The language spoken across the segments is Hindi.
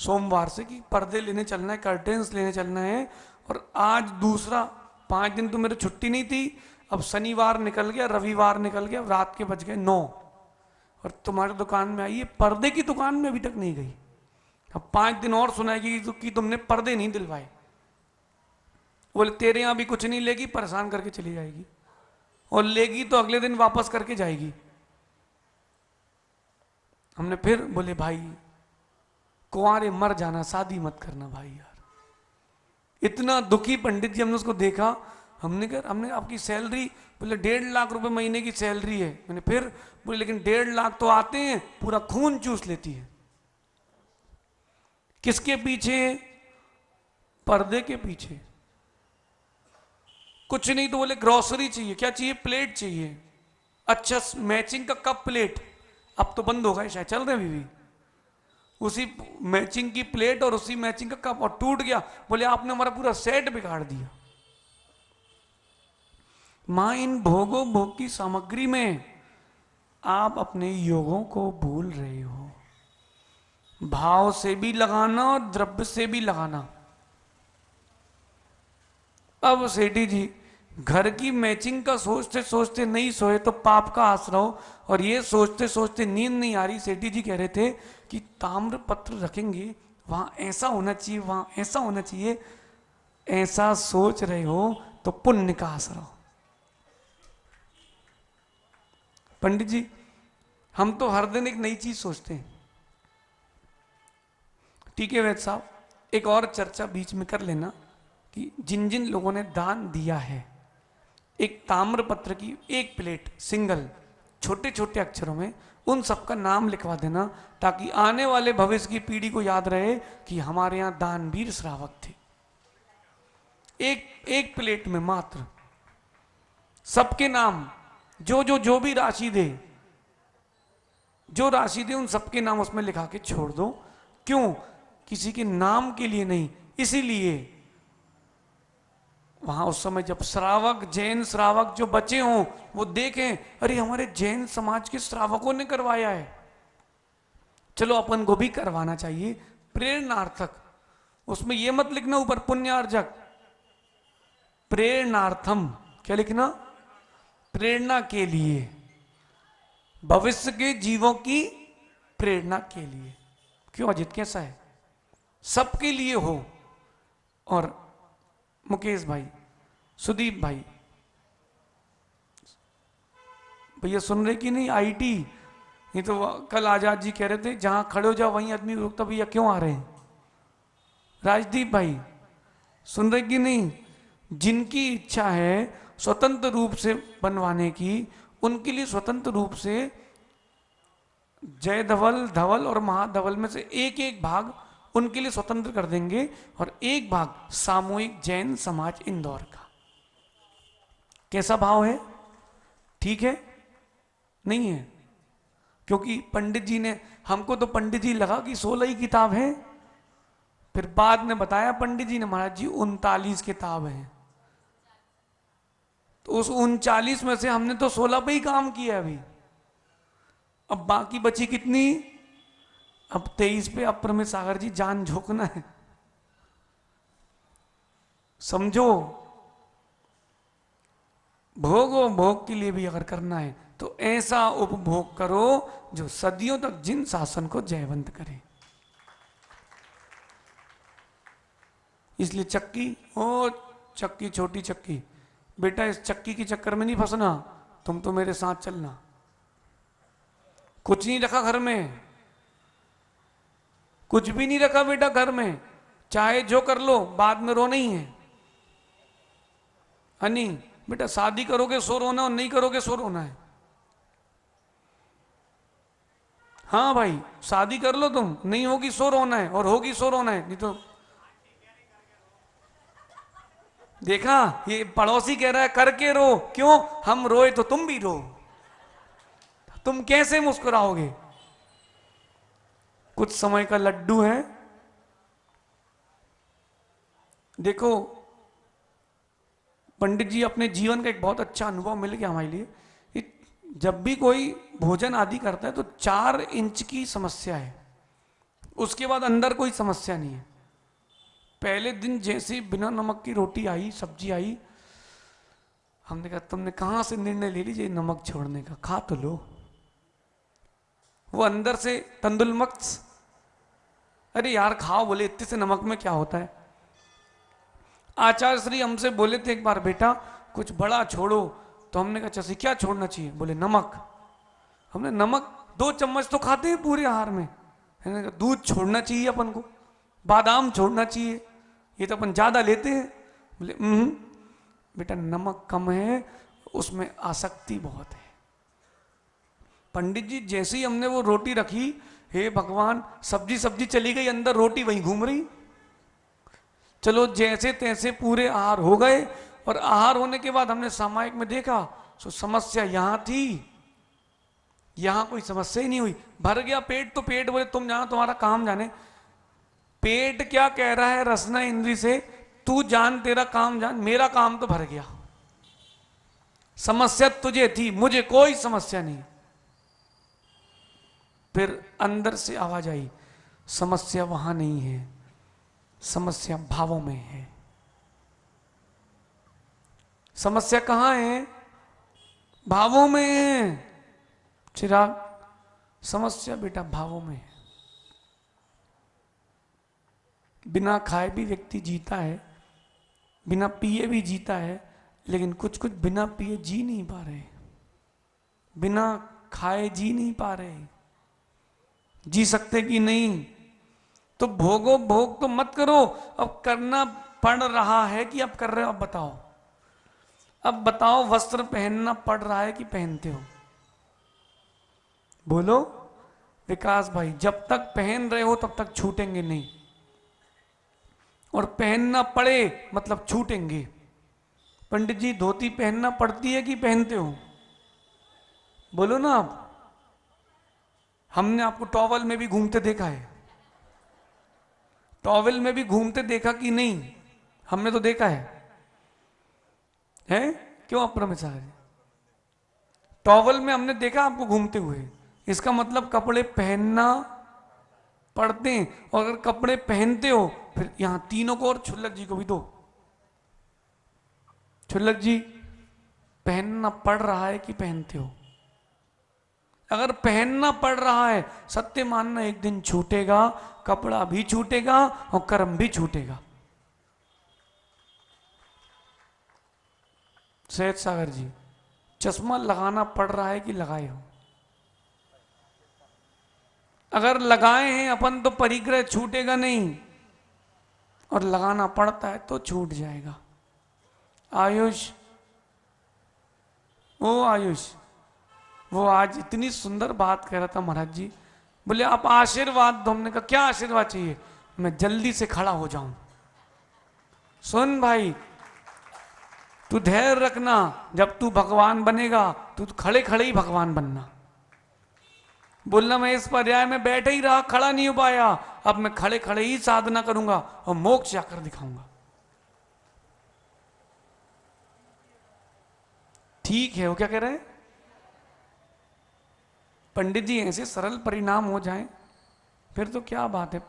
सोमवार से कि पर्दे लेने चलना है, कर्टेन्स लेने चलना है। और आज दूसरा 5 दिन तो मेरी छुट्टी नहीं थी, अब शनिवार निकल गया, रविवार निकल गया, रात के बज गए 9, और तुम्हारी दुकान में आई है, पर्दे की दुकान में अभी तक नहीं गई। अब 5 दिन और सुनाएगी कि तुमने पर्दे नहीं दिलवाए। बोले तेरे यहाँ भी कुछ नहीं लेगी, परेशान करके चली जाएगी, और लेगी तो अगले दिन वापस करके जाएगी। हमने फिर बोले भाई कुंवारे मर जाना, शादी मत करना भाई यार। इतना दुखी पंडित जी, हमने उसको देखा, हमने कहा हमने आपकी सैलरी, बोले 1.5 लाख रुपए महीने की सैलरी है। मैंने फिर बोले लेकिन 1.5 लाख तो आते हैं, पूरा खून चूस लेती है। किसके पीछे? पर्दे के पीछे। कुछ नहीं तो बोले ग्रोसरी चाहिए, क्या चाहिए? प्लेट चाहिए, अच्छा मैचिंग का कप प्लेट, अब तो बंद हो गए शायद, चल रहे अभी भी उसी मैचिंग की प्लेट और उसी मैचिंग का कप, और टूट गया, बोले आपने हमारा पूरा सेट बिगाड़ दिया। मां इन भोगों भोग की सामग्री में आप अपने योगों को भूल रहे हो। भाव से भी लगाना और द्रव्य से भी लगाना। अब सेठी जी घर की मैचिंग का सोचते सोचते नहीं सोए तो पाप का आश्रय हो, और ये सोचते सोचते नींद नहीं आ रही। सेठी जी कह रहे थे कि ताम्र पत्र रखेंगे, वहां ऐसा होना चाहिए, वहां ऐसा होना चाहिए। ऐसा सोच रहे हो तो पुण्य का आश्रय हो। पंडित जी हम तो हर दिन एक नई चीज सोचते हैं। ठीक है वैद्य साहब, एक और चर्चा बीच में कर लेना कि जिन जिन लोगों ने दान दिया है, एक ताम्र पत्र की एक प्लेट सिंगल, छोटे छोटे अक्षरों में उन सबका नाम लिखवा देना, ताकि आने वाले भविष्य की पीढ़ी को याद रहे कि हमारे यहां दानवीर श्रावक थे। एक एक प्लेट में मात्र सबके नाम, जो भी राशि दे, जो राशि दे उन सबके नाम उसमें लिखा के छोड़ दो। क्यों? किसी के नाम के लिए नहीं, इसीलिए वहां उस समय जब श्रावक, जैन श्रावक जो बचे हों, वो देखें अरे हमारे जैन समाज के श्रावकों ने करवाया है, चलो अपन को भी करवाना चाहिए, प्रेरणार्थक। उसमें यह मत लिखना ऊपर पुण्यार्जक, प्रेरणार्थम। क्या लिखना? प्रेरणा के लिए, भविष्य के जीवों की प्रेरणा के लिए। क्यों अजित, कैसा है? सबके लिए हो। और मुकेश भाई, सुदीप भाई, भैया सुन रहे कि नहीं? आईटी, ये तो कल आजाद जी कह रहे थे जहां खड़े हो जाओ वहीं आदमी रुकता, भैया क्यों आ रहे हैं? राजदीप भाई सुन रहे कि नहीं? जिनकी इच्छा है स्वतंत्र रूप से बनवाने की, उनके लिए स्वतंत्र रूप से जय धवल, धवल और महाधवल में से एक एक भाग उनके लिए स्वतंत्र कर देंगे, और एक भाग सामूहिक जैन समाज इंदौर का। कैसा भाव है? ठीक है? नहीं है? क्योंकि पंडित जी ने, हमको तो पंडित जी लगा कि 16 ही किताब है, फिर बाद में बताया पंडित जी ने महाराज जी 39 किताब है। तो उस 39 में से हमने तो 16 पे ही काम किया अभी। अब बाकी बची कितनी? अब 23 पे अब में सागर जी जान झोंकना है, समझो। भोगो भोग के लिए भी अगर करना है तो ऐसा उपभोग करो जो सदियों तक जिन शासन को जयवंत करे। इसलिए चक्की, ओ चक्की, छोटी चक्की, बेटा इस चक्की के चक्कर में नहीं फंसना, तुम तो मेरे साथ चलना। कुछ नहीं रखा घर में, कुछ भी नहीं रखा बेटा घर में, चाहे जो कर लो बाद में रो नहीं है। हनी बेटा शादी करोगे सो रोना, और नहीं करोगे सो रोना है। हाँ भाई शादी कर लो तुम, नहीं होगी सो रोना है, और होगी सो रोना है। नहीं तो देखा, ये पड़ोसी कह रहा है करके रो। क्यों? हम रोए तो तुम भी रो, तुम कैसे मुस्कुराओगे? कुछ समय का लड्डू है। देखो पंडित जी अपने जीवन का एक बहुत अच्छा अनुभव मिल गया हमारे लिए। जब भी कोई भोजन आदि करता है तो 4 इंच की समस्या है, उसके बाद अंदर कोई समस्या नहीं है। पहले दिन जैसे बिना नमक की रोटी आई, सब्जी आई, हमने कहा तुमने कहां से निर्णय ले लीजिए नमक छोड़ने का, खा तो लो। वो अंदर से तंदुल मक्स, अरे यार खाओ, बोले इतने से नमक में क्या होता है। आचार्य श्री हमसे बोले थे एक बार, बेटा कुछ बड़ा छोड़ो, तो हमने कहा चसी क्या छोड़ना चाहिए, बोले नमक। हमने नमक 2 चम्मच तो खाते हैं पूरे आहार में। हमने कहा दूध छोड़ना चाहिए अपन को, बादाम छोड़ना चाहिए, ये तो अपन ज्यादा लेते हैं। बोले बेटा नमक कम है, उसमें आसक्ति बहुत है। पंडित जी जैसे ही हमने वो रोटी रखी, हे भगवान, सब्जी सब्जी चली गई, अंदर रोटी वहीं घूम रही। चलो जैसे तैसे पूरे आहार हो गए, और आहार होने के बाद हमने सामायिक में देखा तो समस्या यहां थी, यहां कोई समस्या ही नहीं हुई। भर गया पेट तो पेट, बोले तुम जानो, तुम्हारा काम जाने। पेट क्या कह रहा है रसना इंद्री से, तू जान, तेरा काम जान, मेरा काम तो भर गया। समस्या तुझे थी, मुझे कोई समस्या नहीं। फिर अंदर से आवाज आई, समस्या वहां नहीं है, समस्या भावों में है। समस्या कहां है? भावों में है। चिराग, समस्या बेटा भावों में है। बिना खाए भी व्यक्ति जीता है, बिना पिए भी जीता है, लेकिन कुछ कुछ बिना पिए जी नहीं पा रहे, बिना खाए जी नहीं पा रहे। जी सकते कि नहीं? तो भोगो, भोग तो मत करो। अब करना पड़ रहा है कि अब कर रहे हो? अब बताओ, अब बताओ, वस्त्र पहनना पड़ रहा है कि पहनते हो? बोलो विकास भाई, जब तक पहन रहे हो तब तक छूटेंगे नहीं, और पहनना पड़े मतलब छूटेंगे। पंडित जी धोती पहनना पड़ती है कि पहनते हो? बोलो ना आप। हमने आपको टॉवल में भी घूमते देखा है, टॉवल में भी घूमते देखा कि नहीं? हमने तो देखा है? क्यों अप्रमिसार? टॉवल में हमने देखा आपको घूमते हुए, इसका मतलब कपड़े पहनना पड़ते हैं। और अगर कपड़े पहनते हो, फिर यहां तीनों को और छुल्लक जी को भी दो। छुल्लक जी, पहनना पड़ रहा है कि पहनते हो? अगर पहनना पड़ रहा है, सत्य मानना एक दिन छूटेगा, कपड़ा भी छूटेगा और कर्म भी छूटेगा। सैयद सागर जी, चश्मा लगाना पड़ रहा है कि लगाए हो? अगर लगाए हैं अपन तो परिग्रह छूटेगा नहीं, और लगाना पड़ता है तो छूट जाएगा। आयुष, ओ आयुष, वो आज इतनी सुंदर बात कह रहा था महाराज जी। बोले आप आशीर्वाद दो। हमने कहा क्या आशीर्वाद चाहिए? मैं जल्दी से खड़ा हो जाऊं। सुन भाई, तू धैर्य रखना, जब तू भगवान बनेगा तू खड़े खड़े ही भगवान बनना। बोलना मैं इस पर्याय में बैठे ही रहा, खड़ा नहीं हो पाया, अब मैं खड़े खड़े ही साधना करूंगा और मोक्ष जाकर दिखाऊंगा। ठीक है, वो क्या कह रहे हैं? पंडित जी ऐसे सरल परिणाम हो जाएं फिर तो क्या बात है।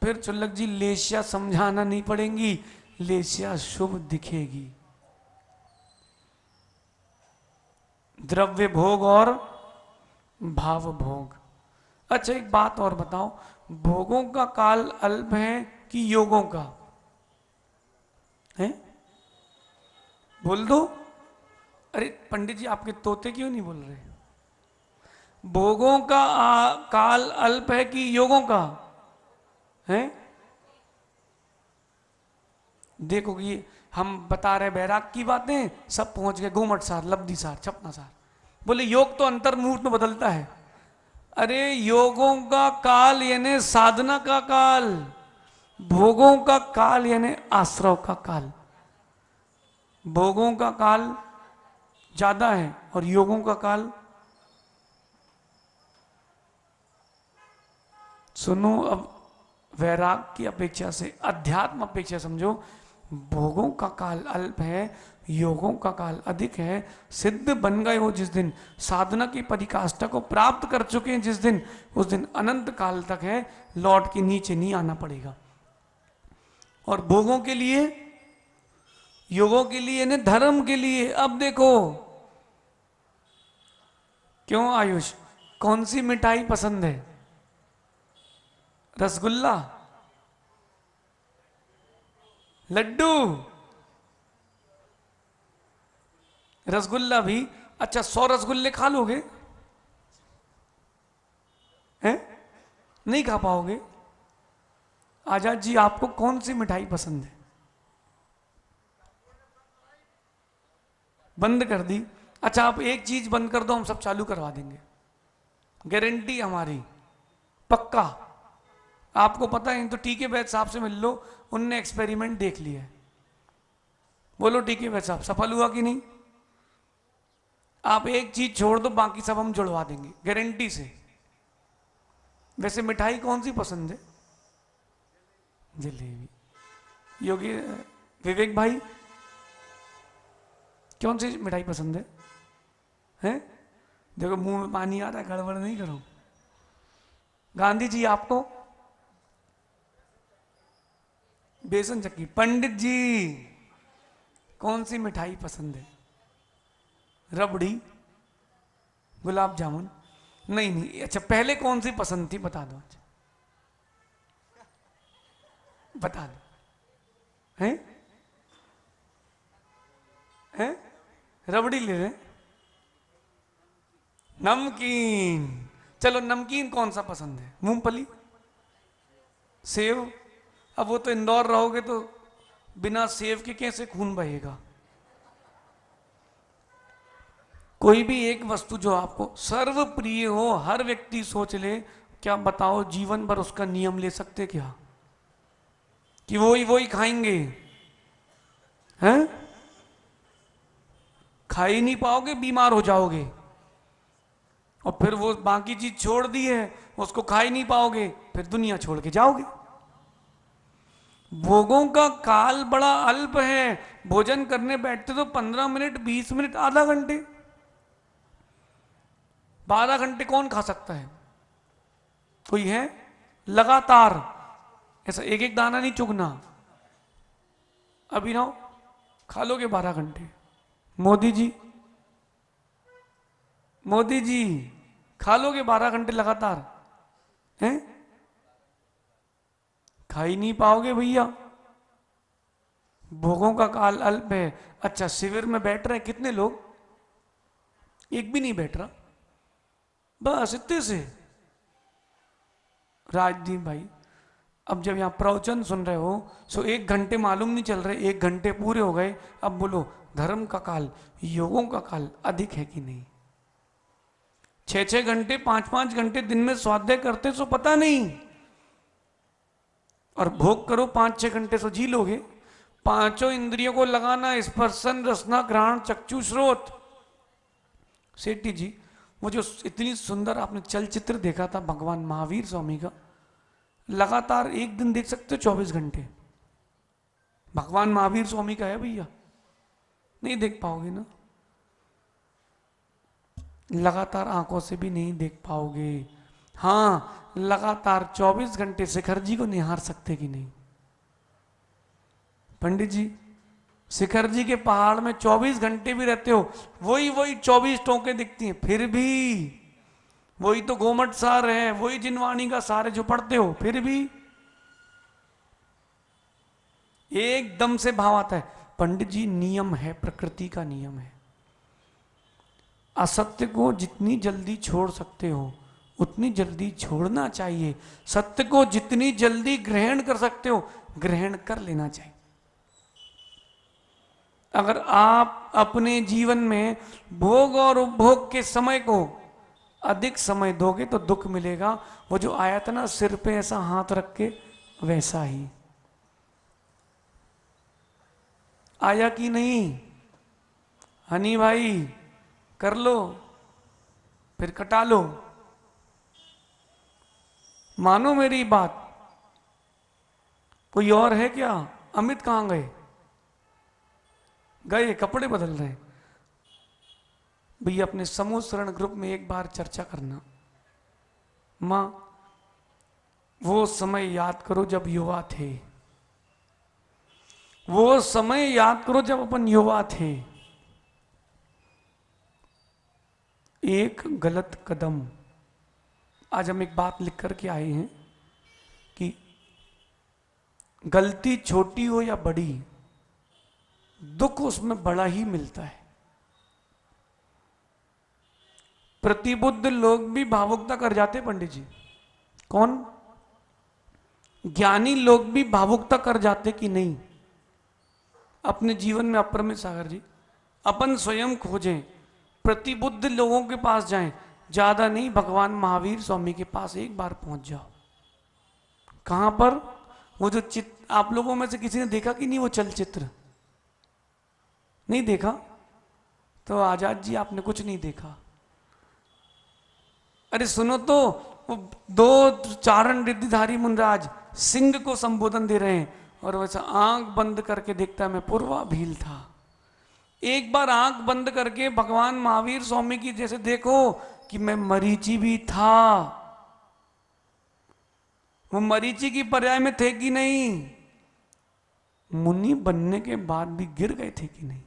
फिर चुल्लक जी लेस्या समझाना नहीं पड़ेंगी, लेस्या शुभ दिखेगी। द्रव्य भोग और भाव भोग। अच्छा एक बात और बताओ, भोगों का काल अल्प है कि योगों का है? बोल दो। अरे पंडित जी आपके तोते क्यों नहीं बोल रहे? भोगों का काल अल्प है कि योगों का है? देखो ये हम बता रहे बैराग की बातें, सब पहुंच गए गोमट सार, लब्धि सार, छपना सार। बोले योग तो अंतर्मुहूर्त में बदलता है। अरे योगों का काल यानी साधना का काल, भोगों का काल यानी आश्रव का काल। भोगों का काल ज्यादा है और योगों का काल, सुनो अब, वैराग की अपेक्षा से, अध्यात्म अपेक्षा समझो, भोगों का काल अल्प है, योगों का काल अधिक है। सिद्ध बन गए हो जिस दिन, साधना की परिकाष्ठा को प्राप्त कर चुके हैं जिस दिन, उस दिन अनंत काल तक है, लौट के नीचे नहीं आना पड़ेगा। और भोगों के लिए, योगों के लिए ने धर्म के लिए। अब देखो क्यों आयुष, कौन सी मिठाई पसंद है? रसगुल्ला, लड्डू, रसगुल्ला भी। अच्छा 100 रसगुल्ले खा लोगे? हैं? नहीं खा पाओगे। आजाद जी आपको कौन सी मिठाई पसंद है? बंद कर दी? अच्छा आप एक चीज बंद कर दो, हम सब चालू करवा देंगे, गारंटी हमारी, पक्का। आपको पता है तो टीके वैद साहब से मिल लो, उनने एक्सपेरिमेंट देख लिया है। बोलो टीके वैद साहब सफल हुआ कि नहीं? आप एक चीज छोड़ दो, बाकी सब हम जुड़वा देंगे गारंटी से। वैसे मिठाई कौन सी पसंद है? जलेबी। योगी विवेक भाई कौन सी मिठाई पसंद है? हैं? देखो मुंह में पानी आ रहा है, गड़बड़ नहीं करो। गांधी जी आपको? बेसन चक्की। पंडित जी कौन सी मिठाई पसंद है? रबड़ी, गुलाब जामुन? नहीं नहीं, अच्छा पहले कौन सी पसंद थी बता दो, अच्छा बता दो। हैं? हैं? रबड़ी ले रहे? नमकीन। चलो नमकीन कौन सा पसंद है? मूंगफली, सेव? अब वो तो इंदौर रहोगे तो बिना सेव के कैसे खून बहेगा? कोई भी एक वस्तु जो आपको सर्व प्रिय हो, हर व्यक्ति सोच ले, क्या बताओ जीवन भर उसका नियम ले सकते क्या कि वही वही खाएंगे? हैं? खा ही नहीं पाओगे, बीमार हो जाओगे। और फिर वो बाकी चीज छोड़ दी है, उसको खा ही नहीं पाओगे, फिर दुनिया छोड़ के जाओगे। भोगों का काल बड़ा अल्प है। भोजन करने बैठते तो 15 मिनट, 20 मिनट, आधा घंटे, 12 घंटे कौन खा सकता है? कोई है? लगातार ऐसा एक एक दाना नहीं चुगना। अभिनव खा लोगे 12 घंटे? मोदी जी, मोदी जी खा लोगे 12 घंटे लगातार? हैं? खा ही नहीं पाओगे भैया। भोगों का काल अल्प है। अच्छा शिविर में बैठ रहे कितने लोग? एक भी नहीं बैठ रहा, बस इतने से। राजदीप भाई अब जब यहाँ प्रवचन सुन रहे हो सो 1 घंटे मालूम नहीं चल रहे, 1 घंटे पूरे हो गए। अब बोलो धर्म का काल, योगों का काल अधिक है कि नहीं? 6-6 घंटे, 5-5 घंटे दिन में स्वाध्याय करते सो पता नहीं, और भोग करो 5-6 घंटे सो जी लोगे। पांचों इंद्रियों को लगाना, स्पर्शन, रसना, घ्राण, चक्षु, श्रोत। सेठी जी वो जो इतनी सुंदर आपने चलचित्र देखा था भगवान महावीर स्वामी का, लगातार एक दिन देख सकते हो 24 घंटे? भगवान महावीर स्वामी का है भैया, नहीं देख पाओगे ना, लगातार आंखों से भी नहीं देख पाओगे। हाँ लगातार 24 घंटे शिखर जी को निहार सकते कि नहीं? पंडित जी शिखर जी के पहाड़ में 24 घंटे भी रहते हो, वही वही 24 टोके दिखती हैं, फिर भी वही तो गोमट सार है, वही जिनवाणी का सार है जो पढ़ते हो, फिर भी एकदम से भाव आता है। पंडित जी नियम है, प्रकृति का नियम है। असत्य को जितनी जल्दी छोड़ सकते हो उतनी जल्दी छोड़ना चाहिए, सत्य को जितनी जल्दी ग्रहण कर सकते हो ग्रहण कर लेना चाहिए। अगर आप अपने जीवन में भोग और उपभोग के समय को अधिक समय दोगे तो दुख मिलेगा। वो जो आया था ना सिर पे ऐसा हाथ रख के, वैसा ही आया कि नहीं? हनी भाई कर लो फिर कटा लो, मानो मेरी बात। कोई और है क्या? अमित कहां गए? गए कपड़े बदल रहे हैं। भैया अपने समूह शरण ग्रुप में एक बार चर्चा करना, माँ वो समय याद करो जब युवा थे, वो समय याद करो जब अपन युवा थे। एक गलत कदम, आज हम एक बात लिख करके आए हैं कि गलती छोटी हो या बड़ी, दुख उसमें बड़ा ही मिलता है। प्रतिबुद्ध लोग भी भावुकता कर जाते पंडित जी। कौन? ज्ञानी लोग भी भावुकता कर जाते कि नहीं अपने जीवन में? अप्रमित सागर जी, अपन स्वयं खोजें, प्रतिबुद्ध लोगों के पास जाएं, ज्यादा नहीं भगवान महावीर स्वामी के पास एक बार पहुंच जाओ। कहां पर? वो जो चित्र आप लोगों में से किसी ने देखा कि नहीं, वो चलचित्र नहीं देखा तो आजाद जी आपने कुछ नहीं देखा। अरे सुनो तो, वो दो चारण रिद्धिधारी मुनराज सिंह को संबोधन दे रहे हैं और वैसा आंख बंद करके देखता है मैं पूर्वा भील था। एक बार आंख बंद करके भगवान महावीर स्वामी की जैसे देखो कि मैं मरीची भी था। वो मरीची की पर्याय में थे कि नहीं? मुनि बनने के बाद भी गिर गए थे कि नहीं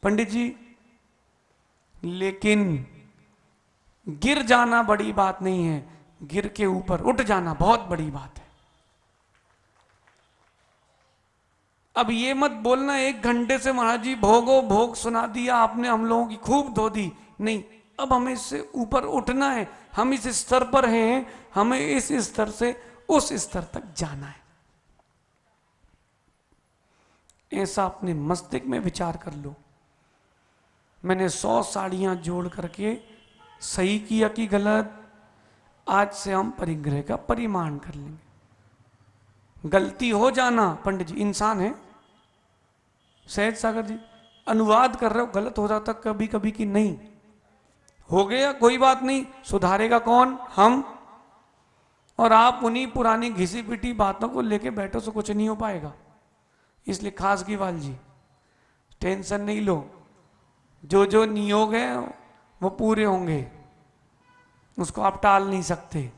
पंडित जी? लेकिन गिर जाना बड़ी बात नहीं है, गिर के ऊपर उठ जाना बहुत बड़ी बात है। अब ये मत बोलना 1 घंटे से महाराज जी भोगो भोग सुना दिया आपने, हम लोगों की खूब धो दी। नहीं, अब हमें इससे ऊपर उठना है। हम इस स्तर पर हैं, हमें इस स्तर से उस स्तर तक जाना है। ऐसा अपने मस्तिष्क में विचार कर लो। मैंने 100 साड़ियां जोड़ करके सही किया कि गलत? आज से हम परिग्रह का परिमाण कर लेंगे। गलती हो जाना पंडित जी, इंसान है। सहज सागर जी अनुवाद कर रहे हो, गलत हो जाता कभी कभी कि नहीं? हो गया कोई बात नहीं, सुधारेगा कौन? हम। और आप उन्हीं पुरानी घिसी पिटी बातों को लेके बैठो तो कुछ नहीं हो पाएगा। इसलिए खासगीवाल जी टेंशन नहीं लो, जो जो नियोग है वो पूरे होंगे, उसको आप टाल नहीं सकते।